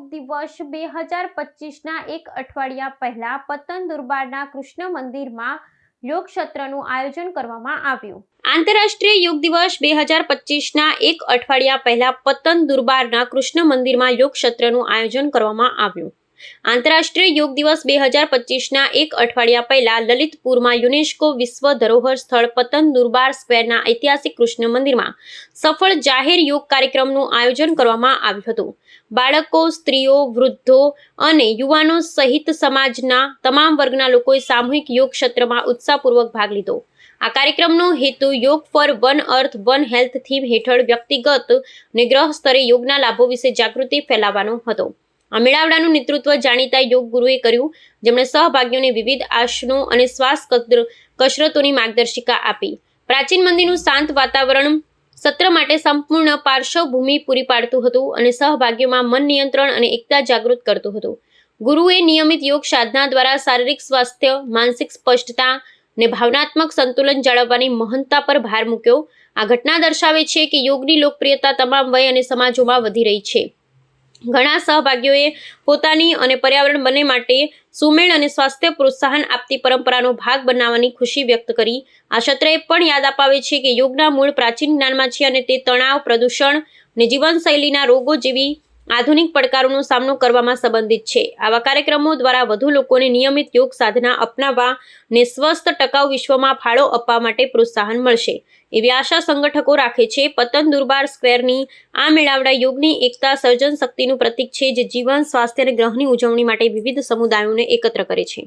યોગ દિવસ 2025ના એક અઠવાડિયા પહેલા પતન દુર્બારના કૃષ્ણ મંદિરમાં યોગ સત્રનું આયોજન કરવામાં આવ્યું। આંતરરાષ્ટ્રીય યોગ દિવસ 2025ના એક અઠવાડિયા પહેલા પતન દુર્બારના કૃષ્ણ મંદિરમાં યોગ સત્રનું આયોજન કરવામાં આવ્યું। આંતરરાષ્ટ્રીય યોગ દિવસ 2025ના એક અઠવાડિયા પહેલા લલિતપુરમાં યુનેસ્કો વિશ્વ ધરોહર સ્થળ પતન દુર્બાર સ્ક્વેરના ઐતિહાસિક કૃષ્ણ મંદિરમાં સફળ જાહેર યોગ કાર્યક્રમનું આયોજન કરવામાં આવ્યું હતું। બાળકો, સ્ત્રીઓ, વૃદ્ધો અને યુવાનો સહિત સમાજના તમામ વર્ગના લોકોએ સામૂહિક યોગ સત્રમાં ઉત્સાહપૂર્વક ભાગ લીધો। આ કાર્યક્રમનો હેતુ yoga for one earth one health theme હેઠળ વ્યક્તિગત અને ગ્રહ સ્તરે યોગના લાભો વિશે જાગૃતિ ફેલાવવાનો હતો। આ મેળાવડાનું નેતૃત્વ જાણીતા યોગ ગુરુએ કર્યું, જેમણે સહભાગીઓને વિવિધ આસનો અને શ્વાસ કસરતોની માર્ગદર્શિકા આપી। પ્રાચીન મંદિરનું શાંત વાતાવરણ સત્ર માટે સંપૂર્ણ પાર્શ્વભૂમિ પૂરી પાડતું હતું અને સહભાગીઓમાં મન નિયંત્રણ અને એકતા જાગૃત કરતું હતું। ગુરુએ નિયમિત યોગ સાધના દ્વારા શારીરિક સ્વાસ્થ્ય, માનસિક સ્પષ્ટતા અને ભાવનાત્મક સંતુલન જાળવવાની મહાનતા પર ભાર મૂક્યો। આ ઘટના દર્શાવે છે કે યોગની લોકપ્રિયતા તમામ વય અને સમાજોમાં વધી રહી છે। ઘણા સહભાગીઓએ પોતાની અને પર્યાવરણ બંને માટે સુમેળ અને સ્વાસ્થ્ય પ્રોત્સાહન આપતી પરંપરાનો ભાગ બનાવવાની ખુશી વ્યક્ત કરી। આ સત્ર એ પણ યાદ અપાવે છે કે યોગના મૂળ પ્રાચીન જ્ઞાનમાં છે અને તે તણાવ, પ્રદૂષણ અને જીવનશૈલીના રોગો જેવી આધુનિક પડકારોનો સામનો કરવામાં સંબંધિત છે। આવા કાર્યક્રમો દ્વારા વધુ લોકોને નિયમિત યોગ સાધના અપનાવવા અને સ્વસ્થ, ટકાઉ વિશ્વમાં ફાળો આપવા માટે પ્રોત્સાહન મળશે એવી આશા સંગઠકો રાખે છે। પતન દુર્બાર સ્ક્વેરની આ મેળાવડા યોગની એકતા, સર્જન શક્તિનું પ્રતીક છે, જે જીવન, સ્વાસ્થ્ય અને ગ્રહની ઉજવણી માટે વિવિધ સમુદાયોને એકત્ર કરે છે।